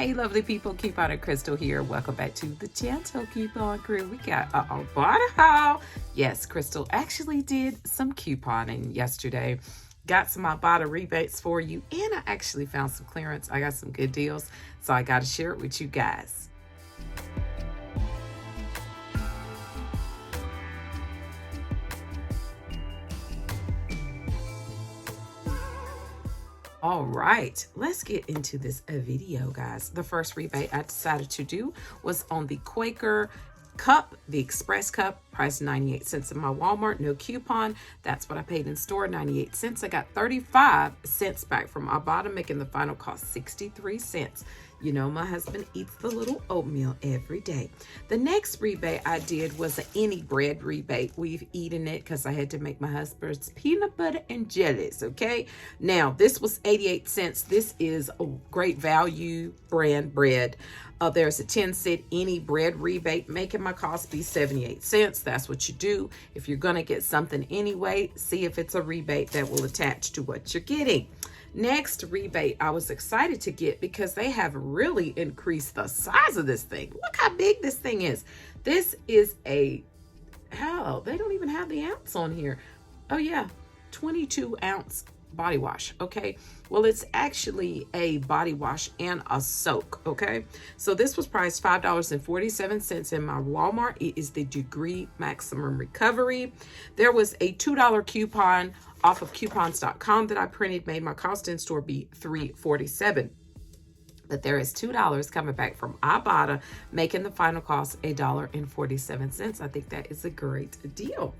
Hey, lovely people, Coupon and Crystal here. Welcome back to the Gentle Coupon Crew. We got a Ibotta haul. Yes, Crystal actually did some couponing yesterday. Got some Ibotta rebates for you, and I actually found some clearance. I got some good deals, so I got to share it with you guys. All right, let's get into this video, guys. The first rebate I decided to do was on the Quaker cup, the Express cup, priced 98 cents in my Walmart, no coupon. That's what I paid in store, 98 cents. I got 35 cents back from Ibotta, making the final cost 63 cents. You know, my husband eats the little oatmeal every day. The next rebate I did was an any bread rebate. We've eaten it because I had to make my husband's peanut butter and jellies, okay? Now, this was 88 cents. This is a great value brand bread. There's a 10-cent any bread rebate, making my cost be 78 cents. That's what you do. If you're going to get something anyway, see if it's a rebate that will attach to what you're getting. Next rebate I was excited to get because they have really increased the size of this thing. Look how big this thing is. This is a, hell, they don't even have the ounce on here. Oh yeah, 22 ounce body wash. Okay, well, it's actually a body wash and a soak. Okay, so this was priced $5.47 in my Walmart. It is the Degree Maximum Recovery. There was a $2 coupon off of coupons.com that I printed, made my cost in store be $3.47. But there is $2 coming back from Ibotta, making the final cost $1.47. I think that is a great deal.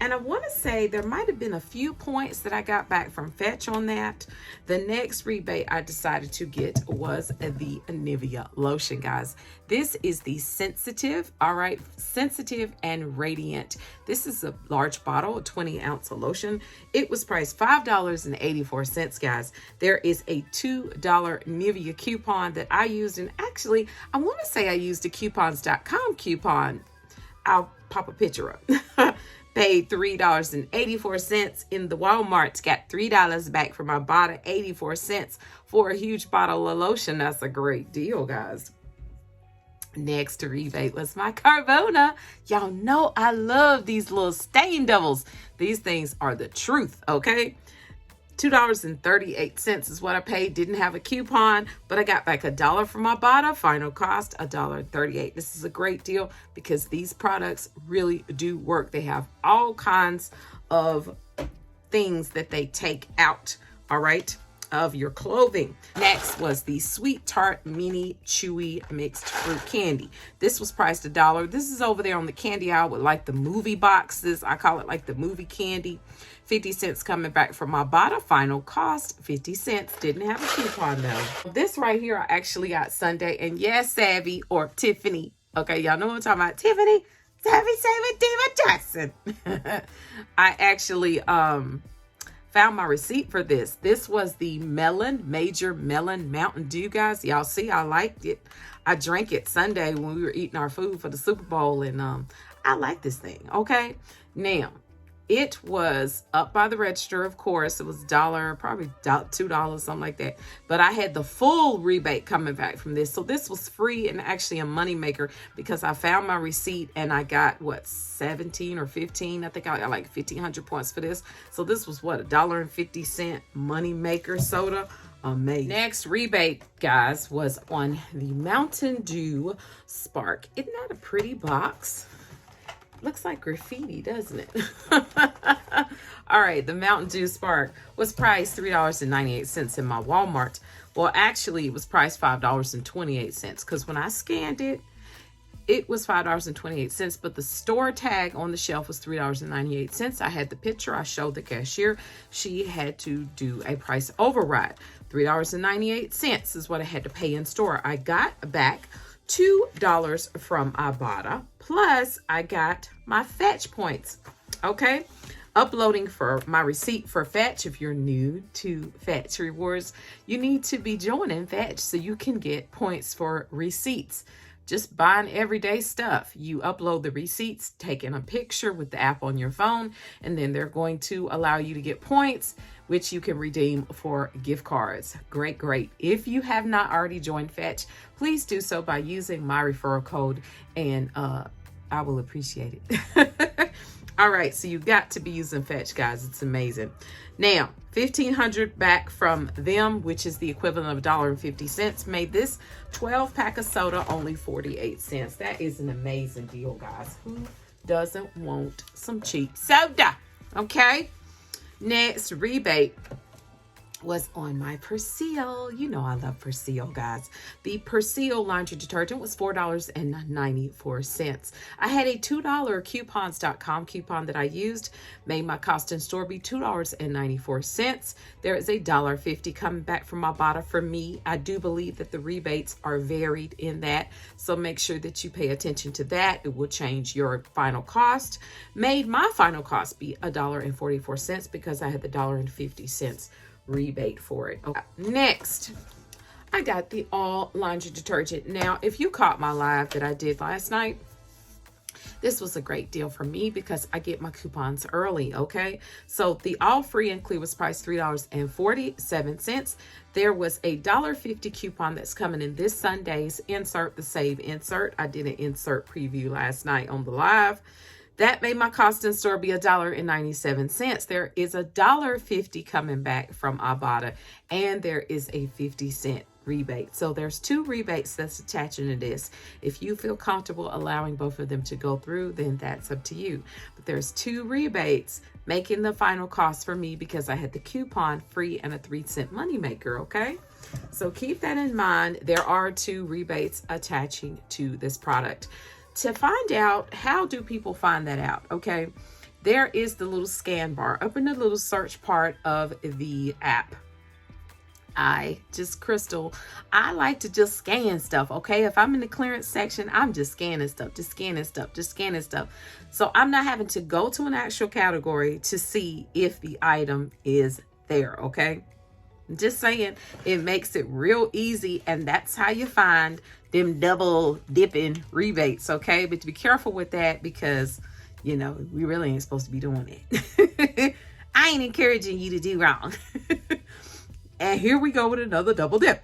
And I want to say there might have been a few points that I got back from Fetch on that. The next rebate I decided to get was the Anivia Lotion, guys. This is the Sensitive, all right, Sensitive and Radiant. This is a large bottle, a 20-ounce lotion. It was priced $5.84, guys. There is a $2 Nivea coupon that I used, and actually, I want to say I used a coupons.com coupon. I'll pop a picture up. Paid $3.84 in the Walmart. Got $3 back from Ibotta, 84 cents for a huge bottle of lotion. That's a great deal, guys. Next rebate was my Carbona. Y'all know I love these little stain devils. These things are the truth, okay? $2.38 is what I paid. Didn't have a coupon, but I got back $1 from Ibotta. Final cost $1.38. This is a great deal because these products really do work. They have all kinds of things that they take out, all right, of your clothing. Next was the Sweet Tart Mini Chewy Mixed Fruit Candy. This was priced $1. This is over there on the candy aisle with like the movie boxes. I call it like the movie candy. 50 cents coming back from Ibotta. Final cost 50 cents. Didn't have a coupon though. This right here I actually got Sunday, and yes, Savvy or Tiffany. Okay, y'all know what I'm talking about. Tiffany, Savvy Diva Jackson. I actually found my receipt for this. This was the Major Melon Mountain Dew, guys. Y'all see, I liked it. I drank it Sunday when we were eating our food for the Super Bowl, and I like this thing. Okay, now it was up by the register, of course. It was $1, probably $2, something like that. But I had the full rebate coming back from this. So this was free and actually a money maker because I found my receipt and I got, what, 17 or 15? I think I got like 1,500 points for this. So this was, what, $1.50 money maker soda. Amazing. Next rebate, guys, was on the Mountain Dew Spark. Isn't that a pretty box? Looks like graffiti, doesn't it? All right, the Mountain Dew Spark was priced $3.98 in my Walmart. Well, actually, it was priced $5.28 because when I scanned it, it was $5.28, but the store tag on the shelf was $3.98. I had the picture. I showed the cashier. She had to do a price override. $3.98 is what I had to pay in store. I got back $2 from Ibotta, plus I got my Fetch points. Okay, uploading for my receipt for Fetch. If you're new to Fetch Rewards, you need to be joining Fetch so you can get points for receipts. just buying everyday stuff. You upload the receipts, taking a picture with the app on your phone, and then they're going to allow you to get points, which you can redeem for gift cards. Great, great. If you have not already joined Fetch, please do so by using my referral code, and I will appreciate it. All right, so you got to be using Fetch, guys. It's amazing. Now, $1,500 back from them, which is the equivalent of $1.50, made this 12-pack of soda only 48 cents. That is an amazing deal, guys. Who doesn't want some cheap soda? Okay. Next rebate was on my Purcell. You know I love Purcell, guys. The Purcell laundry detergent was $4.94. I had a $2 coupons.com coupon that I used, made my cost in store be $2.94. There is a $1.50 coming back from Ibotta for me. I do believe that the rebates are varied in that, so make sure that you pay attention to that. It will change your final cost. Made my final cost be $1.44 because I had the $1.50 rebate for it. Okay. Next, I got the all laundry detergent. Now, if you caught my live that I did last night, this was a great deal for me because I get my coupons early, okay? So the all free and clear was priced $3.47. There was a $1.50 coupon that's coming in this Sunday's insert, the save insert. I did an insert preview last night on the live. That made my cost in store be $1.97. There is a $1.50 coming back from Ibotta, and there is a 50-cent rebate. So there's two rebates that's attaching to this. If you feel comfortable allowing both of them to go through, then that's up to you. But there's two rebates making the final cost for me because I had the coupon free and a 3-cent moneymaker, okay? So keep that in mind. There are two rebates attaching to this product. To find out, how do people find that out? Okay, there is the little scan bar up in the little search part of the app. Crystal, I like to just scan stuff, okay? If I'm in the clearance section, I'm just scanning stuff. So I'm not having to go to an actual category to see if the item is there, okay? Just saying, it makes it real easy, and that's how you find them double dipping rebates, okay? But to be careful with that because, you know, we really ain't supposed to be doing it. I ain't encouraging you to do wrong. And here we go with another double dip.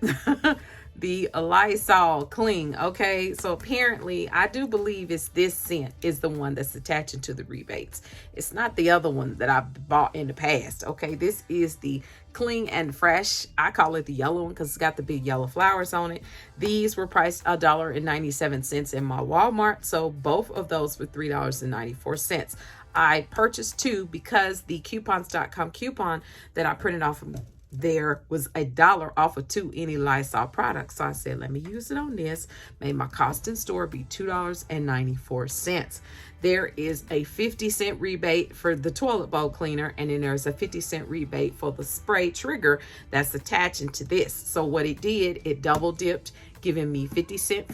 The Lysol Cling, okay? So apparently, I do believe it's this scent is the one that's attaching to the rebates. It's not the other one that I bought in the past, okay? This is the Clean and Fresh. I call it the yellow one because it's got the big yellow flowers on it. These were priced $1.97 in my Walmart, so both of those were $3.94. I purchased two because the coupons.com coupon that I printed off from there was $1 off of any Lysol products. So I said, let me use it on this. Made my cost in store be $2.94. There is a 50-cent rebate for the toilet bowl cleaner, and then there's a 50-cent rebate for the spray trigger that's attaching to this. So what it did, it double dipped, giving me 50 cent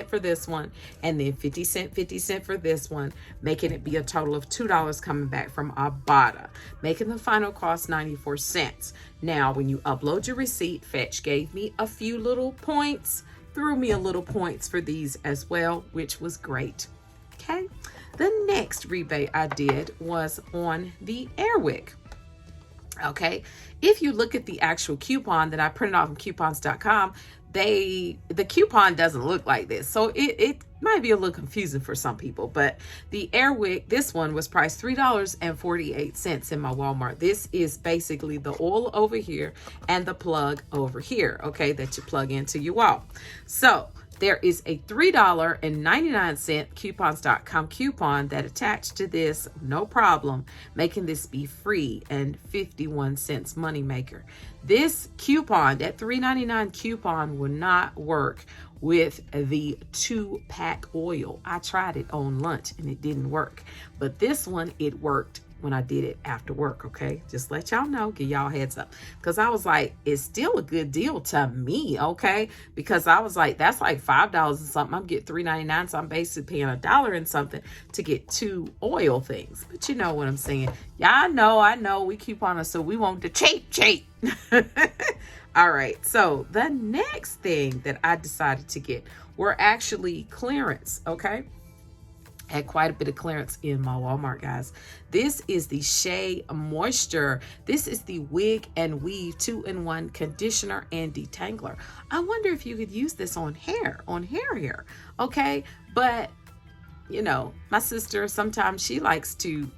for this one, and then 50 cent for this one, making it be a total of $2 coming back from Ibotta, making the final cost 94 cents. Now, when you upload your receipt, Fetch gave me a few little points, threw me a little points for these as well, which was great. Okay, the next rebate I did was on the Airwick. Okay, if you look at the actual coupon that I printed off from coupons.com, the coupon doesn't look like this, so it might be a little confusing for some people. But the Airwick, this one was priced $3.48 in my Walmart. This is basically the oil over here and the plug over here, okay, that you plug into your wall. So there is a $3.99 coupons.com coupon that attached to this, no problem, making this be free and 51 cents moneymaker. This coupon, that $3.99 coupon, will not work with the 2-pack oil. I tried it on lunch and it didn't work, but this one, it worked when I did it after work, okay? Just let y'all know, give y'all heads up. Because I was like, it's still a good deal to me, okay? Because I was like, that's like $5 and something. I'm getting $3.99, so I'm basically paying $1 and something to get 2 oil things. But you know what I'm saying. Y'all know, I know, we coupon us, so we want the cheap. All right, so the next thing that I decided to get were actually clearance, okay? Had quite a bit of clearance in my Walmart, guys. This is the Shea Moisture. This is the Wig and Weave 2-in-1 conditioner and detangler. I wonder if you could use this on hair, okay? But, you know, my sister, sometimes she likes to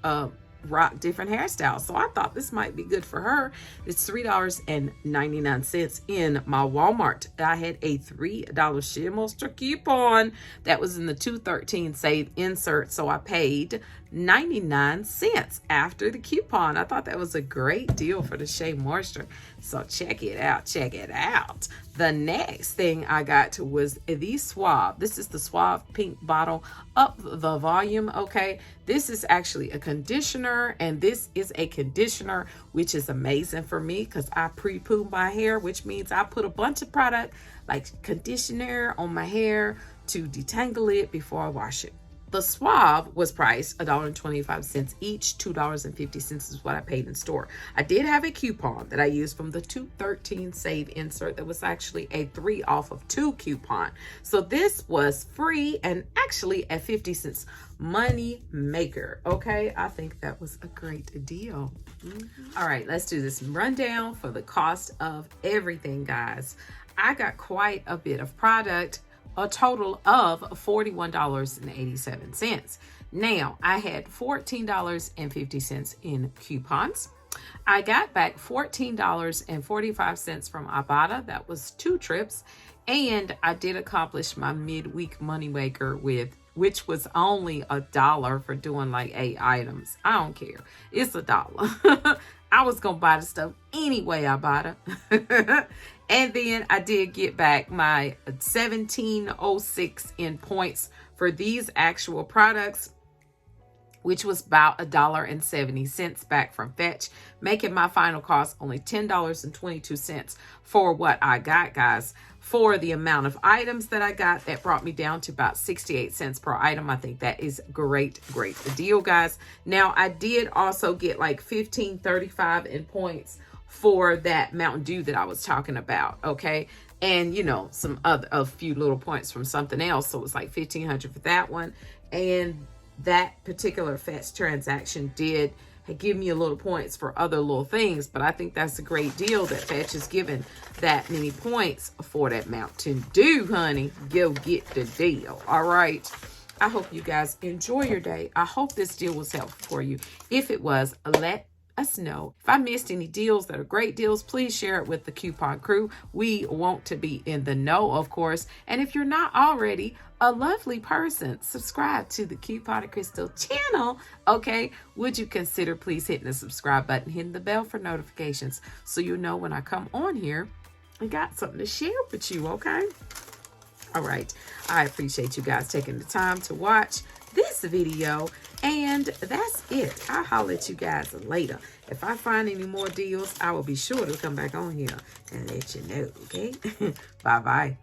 rock different hairstyles. So I thought this might be good for her. It's $3.99 in my Walmart. I had a $3 Shea Moisture coupon that was in the 213 save insert. So I paid 99 cents after the coupon. I thought that was a great deal for the Shea Moisture. So check it out. Check it out. The next thing I got was the Suave. This is the Suave pink bottle. Up the volume, okay? This is actually a conditioner, and this is a conditioner, which is amazing for me because I pre-poo my hair, which means I put a bunch of product like conditioner on my hair to detangle it before I wash it. The Suave was priced $1.25 each. $2.50 is what I paid in store. I did have a coupon that I used from the 213 save insert that was actually a 3 off of 2 coupon. So this was free and actually at 50 cents. Money maker. Okay, I think that was a great deal. All right, let's do this rundown for the cost of everything, guys. I got quite a bit of product. A total of $41.87. Now, I had $14.50 in coupons. I got back $14.45 from Ibotta. That was 2 trips. And I did accomplish my midweek moneymaker which was only $1 for doing like 8 items. I don't care. It's $1. I was going to buy the stuff anyway, Ibotta. And then I did get back my $17.06 in points for these actual products, which was about $1.70 back from Fetch, making my final cost only $10.22 for what I got, guys. For the amount of items that I got, that brought me down to about 68 cents per item. I think that is great deal, guys. Now, I did also get like $15.35 in points for that Mountain Dew that I was talking about, okay? And, you know, a few little points from something else. So it was like $1,500 for that one. And that particular Fetch transaction did give me a little points for other little things, but I think that's a great deal that Fetch is giving that many points for that Mountain Dew, honey. Go get the deal. All right. I hope you guys enjoy your day. I hope this deal was helpful for you. If it was, let us know. If I missed any deals that are great deals, please share it with the coupon crew. We want to be in the know, of course. And if you're not already a lovely person, subscribe to the Coupon Crystal channel, okay? Would you consider please hitting the subscribe button, hitting the bell for notifications so you know when I come on here I got something to share with you, okay? All right. I appreciate you guys taking the time to watch this video, and that's it. I'll holler at you guys later. If I find any more deals, I will be sure to come back on here and let you know, okay? Bye-bye.